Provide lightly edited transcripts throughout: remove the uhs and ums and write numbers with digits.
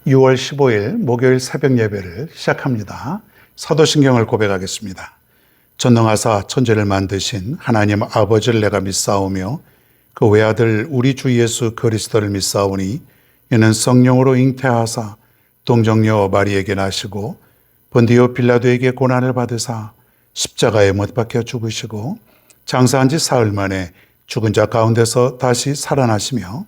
6월 15일 목요일 새벽 예배를 시작합니다. 사도신경을 고백하겠습니다. 전능하사 천지를 만드신 하나님 아버지를 내가 믿사오며 그 외아들 우리 주 예수 그리스도를 믿사오니 이는 성령으로 잉태하사 동정녀 마리에게 나시고 본디오 빌라도에게 고난을 받으사 십자가에 못 박혀 죽으시고 장사한 지 사흘 만에 죽은 자 가운데서 다시 살아나시며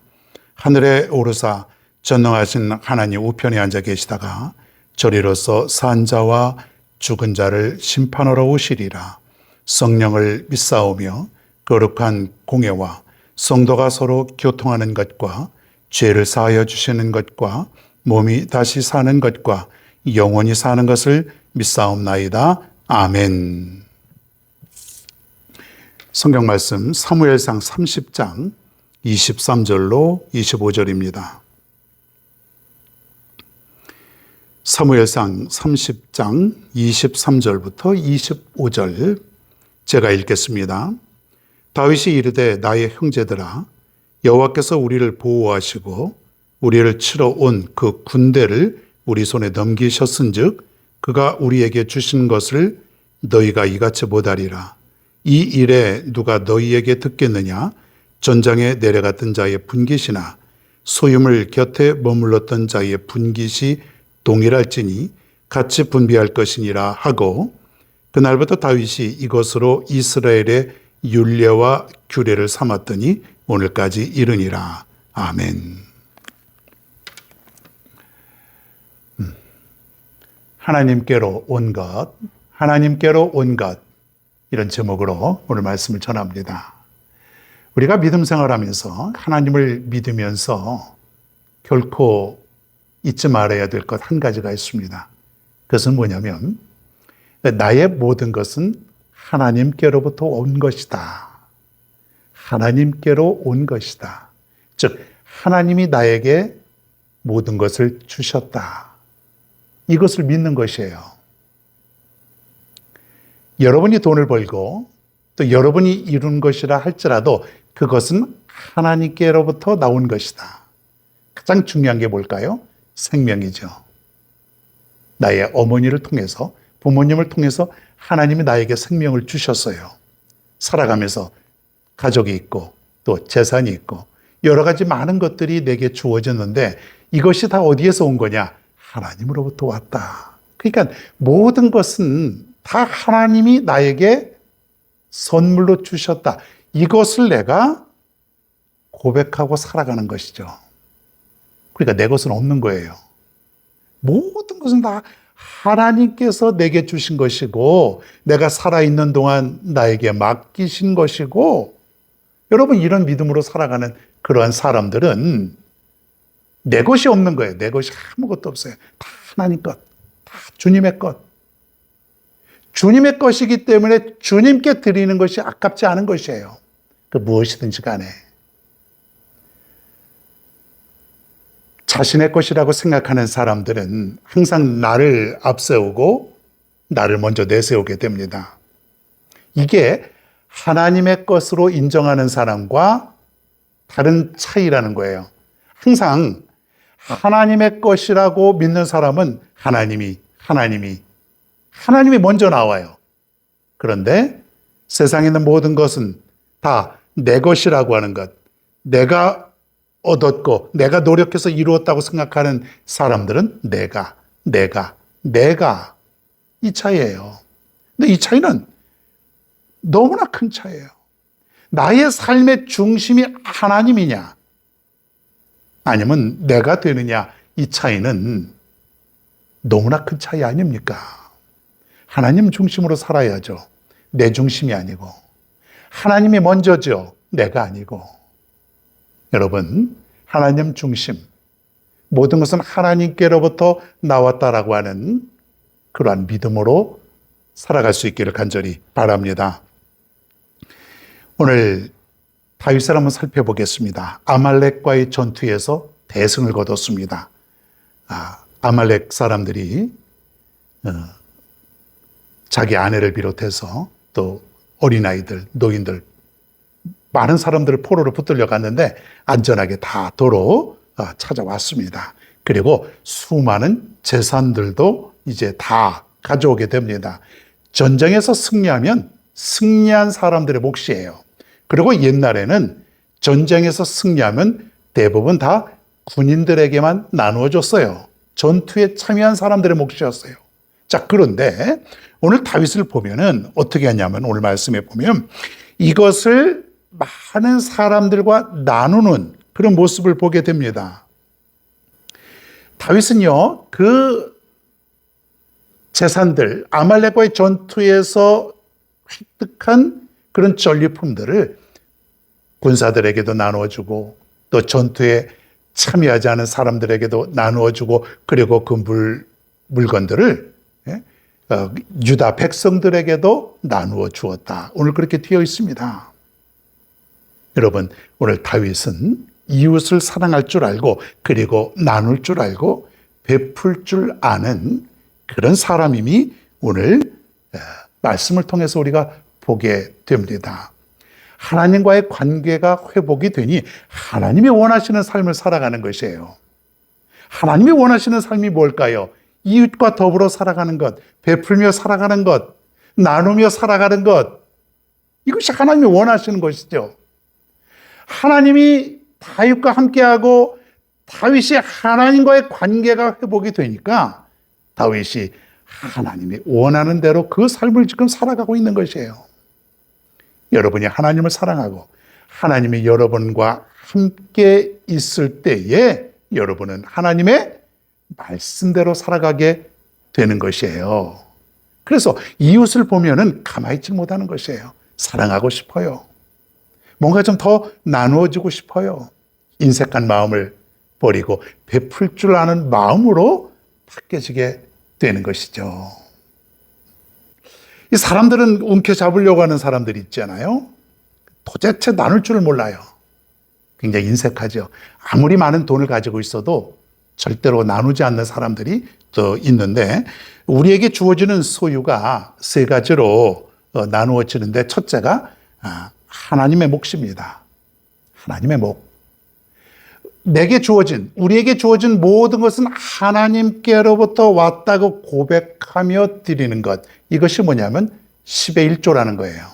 하늘에 오르사 전능하신 하나님 우편에 앉아 계시다가 저리로서 산 자와 죽은 자를 심판하러 오시리라. 성령을 믿사오며 거룩한 공예와 성도가 서로 교통하는 것과 죄를 사하여 주시는 것과 몸이 다시 사는 것과 영원히 사는 것을 믿사옵나이다. 아멘. 성경 말씀 사무엘상 30장 23절로 25절입니다. 사무엘상 30장 23절부터 25절 제가 읽겠습니다. 다윗이 이르되 나의 형제들아 여호와께서 우리를 보호하시고 우리를 치러 온 그 군대를 우리 손에 넘기셨은즉 그가 우리에게 주신 것을 너희가 이같이 못하리라. 이 일에 누가 너희에게 듣겠느냐? 전장에 내려갔던 자의 분깃이나 소유물 곁에 머물렀던 자의 분깃이 동일할지니 같이 분비할 것이니라 하고 그날부터 다윗이 이것으로 이스라엘의 율례와 규례를 삼았더니 오늘까지 이르니라. 아멘. 하나님께로 온 것, 하나님께로 온 것, 이런 제목으로 오늘 말씀을 전합니다. 우리가 믿음 생활하면서 하나님을 믿으면서 결코 잊지 말아야 될 것 한 가지가 있습니다. 그것은 뭐냐면 나의 모든 것은 하나님께로부터 온 것이다. 하나님께로 온 것이다. 즉 하나님이 나에게 모든 것을 주셨다. 이것을 믿는 것이에요. 여러분이 돈을 벌고 또 여러분이 이룬 것이라 할지라도 그것은 하나님께로부터 나온 것이다. 가장 중요한 게 뭘까요? 생명이죠. 나의 어머니를 통해서, 부모님을 통해서 하나님이 나에게 생명을 주셨어요. 살아가면서 가족이 있고 또 재산이 있고 여러 가지 많은 것들이 내게 주어졌는데 이것이 다 어디에서 온 거냐? 하나님으로부터 왔다. 그러니까 모든 것은 다 하나님이 나에게 선물로 주셨다. 이것을 내가 고백하고 살아가는 것이죠. 그러니까 내 것은 없는 거예요. 모든 것은 다 하나님께서 내게 주신 것이고 내가 살아있는 동안 나에게 맡기신 것이고 여러분 이런 믿음으로 살아가는 그러한 사람들은 내 것이 없는 거예요. 내 것이 아무것도 없어요. 다 하나님 것, 다 주님의 것. 주님의 것이기 때문에 주님께 드리는 것이 아깝지 않은 것이에요. 그 무엇이든지 간에. 자신의 것이라고 생각하는 사람들은 항상 나를 앞세우고 나를 먼저 내세우게 됩니다. 이게 하나님의 것으로 인정하는 사람과 다른 차이라는 거예요. 항상 하나님의 것이라고 믿는 사람은 하나님이 먼저 나와요. 그런데 세상에 있는 모든 것은 다 내 것이라고 하는 것, 내가 얻었고 내가 노력해서 이루었다고 생각하는 사람들은 내가 이 차이예요. 근데 이 차이는 너무나 큰 차이예요. 나의 삶의 중심이 하나님이냐 아니면 내가 되느냐 이 차이는 너무나 큰 차이 아닙니까? 하나님 중심으로 살아야죠. 내 중심이 아니고 하나님이 먼저죠. 내가 아니고 여러분 하나님 중심 모든 것은 하나님께로부터 나왔다라고 하는 그러한 믿음으로 살아갈 수 있기를 간절히 바랍니다. 오늘 다윗을 한번 살펴보겠습니다. 아말렉과의 전투에서 대승을 거뒀습니다. 아말렉 사람들이 자기 아내를 비롯해서 또 어린아이들, 노인들 많은 사람들을 포로로 붙들려 갔는데 안전하게 다 도로 찾아왔습니다. 그리고 수많은 재산들도 이제 다 가져오게 됩니다. 전쟁에서 승리하면 승리한 사람들의 몫이에요. 그리고 옛날에는 전쟁에서 승리하면 대부분 다 군인들에게만 나누어졌어요. 전투에 참여한 사람들의 몫이었어요. 자, 그런데 오늘 다윗을 보면은 어떻게 하냐면 오늘 말씀에 보면 이것을 많은 사람들과 나누는 그런 모습을 보게 됩니다. 다윗은요, 그 재산들, 아말렉과의 전투에서 획득한 그런 전리품들을 군사들에게도 나누어주고 또 전투에 참여하지 않은 사람들에게도 나누어주고 그리고 그 물건들을 유다 백성들에게도 나누어 주었다. 오늘 그렇게 되어 있습니다. 여러분, 오늘 다윗은 이웃을 사랑할 줄 알고 그리고 나눌 줄 알고 베풀 줄 아는 그런 사람임이 오늘 말씀을 통해서 우리가 보게 됩니다. 하나님과의 관계가 회복이 되니 하나님이 원하시는 삶을 살아가는 것이에요. 하나님이 원하시는 삶이 뭘까요? 이웃과 더불어 살아가는 것, 베풀며 살아가는 것, 나누며 살아가는 것. 이것이 하나님이 원하시는 것이죠. 하나님이 다윗과 함께하고 다윗이 하나님과의 관계가 회복이 되니까 다윗이 하나님이 원하는 대로 그 삶을 지금 살아가고 있는 것이에요. 여러분이 하나님을 사랑하고 하나님이 여러분과 함께 있을 때에 여러분은 하나님의 말씀대로 살아가게 되는 것이에요. 그래서 이웃을 보면은 가만히 있지 못하는 것이에요. 사랑하고 싶어요. 뭔가 좀 더 나누어주고 싶어요. 인색한 마음을 버리고 베풀 줄 아는 마음으로 바뀌어지게 되는 것이죠. 이 사람들은 움켜잡으려고 하는 사람들이 있잖아요. 도대체 나눌 줄을 몰라요. 굉장히 인색하죠. 아무리 많은 돈을 가지고 있어도 절대로 나누지 않는 사람들이 또 있는데 우리에게 주어지는 소유가 세 가지로 나누어지는데 첫째가 하나님의 몫입니다. 하나님의 몫. 우리에게 주어진 모든 것은 하나님께로부터 왔다고 고백하며 드리는 것. 이것이 뭐냐면 10의 1조라는 거예요.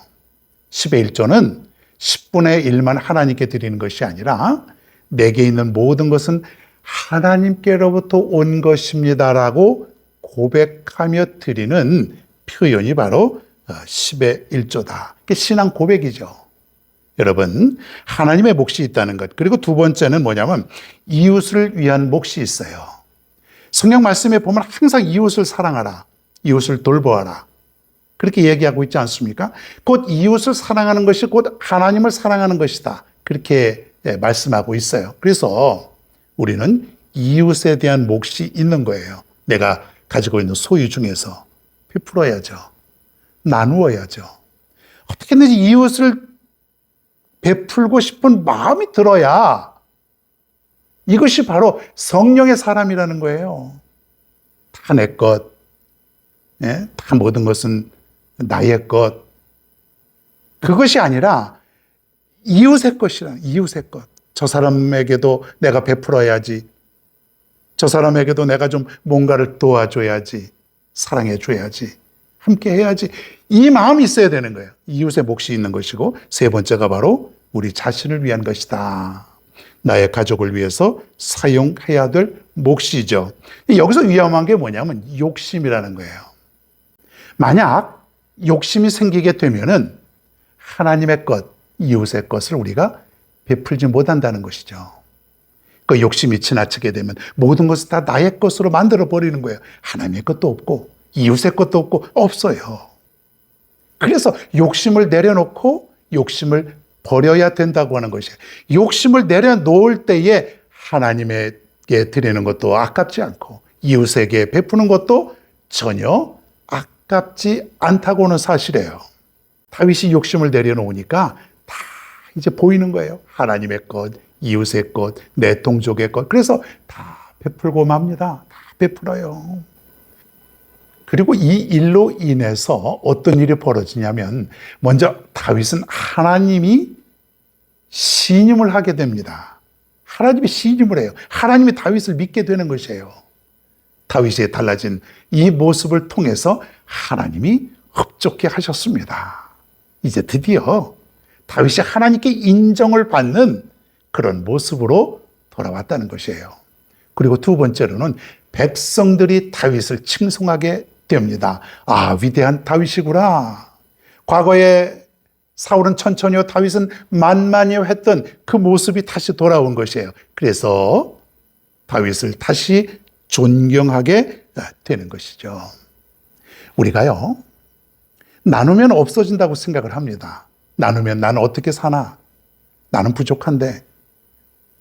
10의 1조는 10분의 1만 하나님께 드리는 것이 아니라 내게 있는 모든 것은 하나님께로부터 온 것입니다라고 고백하며 드리는 표현이 바로 10의 1조다. 그게 신앙 고백이죠. 여러분, 하나님의 몫이 있다는 것. 그리고 두 번째는 뭐냐면 이웃을 위한 몫이 있어요. 성경 말씀에 보면 항상 이웃을 사랑하라. 이웃을 돌보아라. 그렇게 얘기하고 있지 않습니까? 곧 이웃을 사랑하는 것이 곧 하나님을 사랑하는 것이다. 그렇게 말씀하고 있어요. 그래서 우리는 이웃에 대한 몫이 있는 거예요. 내가 가지고 있는 소유 중에서 베풀어야죠. 나누어야죠. 어떻게든지 이웃을 베풀고 싶은 마음이 들어야 이것이 바로 성령의 사람이라는 거예요. 다 내 것, 다 모든 것은 나의 것. 그것이 아니라 이웃의 것이라는, 이웃의 것. 저 사람에게도 내가 베풀어야지. 저 사람에게도 내가 좀 뭔가를 도와줘야지. 사랑해줘야지. 함께 해야지. 이 마음이 있어야 되는 거예요. 이웃의 몫이 있는 것이고 세 번째가 바로 우리 자신을 위한 것이다. 나의 가족을 위해서 사용해야 될 몫이죠. 여기서 위험한 게 뭐냐면 욕심이라는 거예요. 만약 욕심이 생기게 되면은 하나님의 것, 이웃의 것을 우리가 베풀지 못한다는 것이죠. 그 욕심이 지나치게 되면 모든 것을 다 나의 것으로 만들어 버리는 거예요. 하나님의 것도 없고 이웃의 것도 없고 없어요. 그래서 욕심을 내려놓고 욕심을 버려야 된다고 하는 것이에요. 욕심을 내려놓을 때에 하나님에게 드리는 것도 아깝지 않고 이웃에게 베푸는 것도 전혀 아깝지 않다고 하는 사실이에요. 다윗이 욕심을 내려놓으니까 다 이제 보이는 거예요. 하나님의 것, 이웃의 것, 내 동족의 것. 그래서 다 베풀고 맙니다. 다 베풀어요. 그리고 이 일로 인해서 어떤 일이 벌어지냐면 먼저 다윗은 하나님이 신임을 하게 됩니다. 하나님이 신임을 해요. 하나님이 다윗을 믿게 되는 것이에요. 다윗이 달라진 이 모습을 통해서 하나님이 흡족해 하셨습니다. 이제 드디어 다윗이 하나님께 인정을 받는 그런 모습으로 돌아왔다는 것이에요. 그리고 두 번째로는 백성들이 다윗을 칭송하게 됩니다. 아, 위대한 다윗이구나. 과거에 사울은 천천히요, 다윗은 만만히요 했던 그 모습이 다시 돌아온 것이에요. 그래서 다윗을 다시 존경하게 되는 것이죠. 우리가요, 나누면 없어진다고 생각을 합니다. 나누면 나는 어떻게 사나? 나는 부족한데,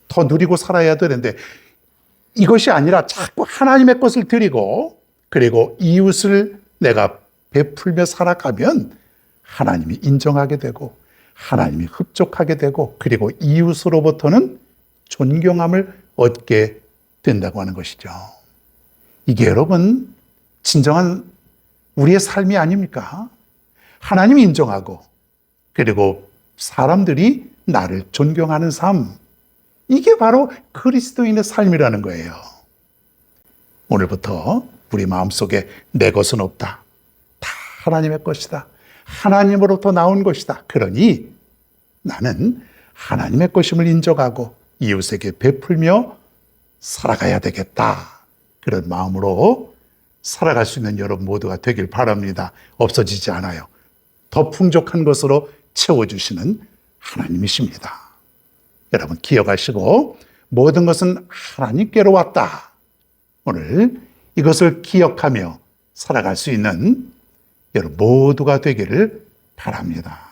더 누리고 살아야 되는데, 이것이 아니라 자꾸 하나님의 것을 드리고, 그리고 이웃을 내가 베풀며 살아가면 하나님이 인정하게 되고, 하나님이 흡족하게 되고, 그리고 이웃으로부터는 존경함을 얻게 된다고 하는 것이죠. 이게 여러분, 진정한 우리의 삶이 아닙니까? 하나님이 인정하고, 그리고 사람들이 나를 존경하는 삶. 이게 바로 그리스도인의 삶이라는 거예요. 오늘부터 우리 마음속에 내 것은 없다. 다 하나님의 것이다. 하나님으로부터 나온 것이다. 그러니 나는 하나님의 것임을 인정하고 이웃에게 베풀며 살아가야 되겠다. 그런 마음으로 살아갈 수 있는 여러분 모두가 되길 바랍니다. 없어지지 않아요. 더 풍족한 것으로 채워주시는 하나님이십니다. 여러분 기억하시고 모든 것은 하나님께로 왔다. 오늘 이것을 기억하며 살아갈 수 있는 여러분 모두가 되기를 바랍니다.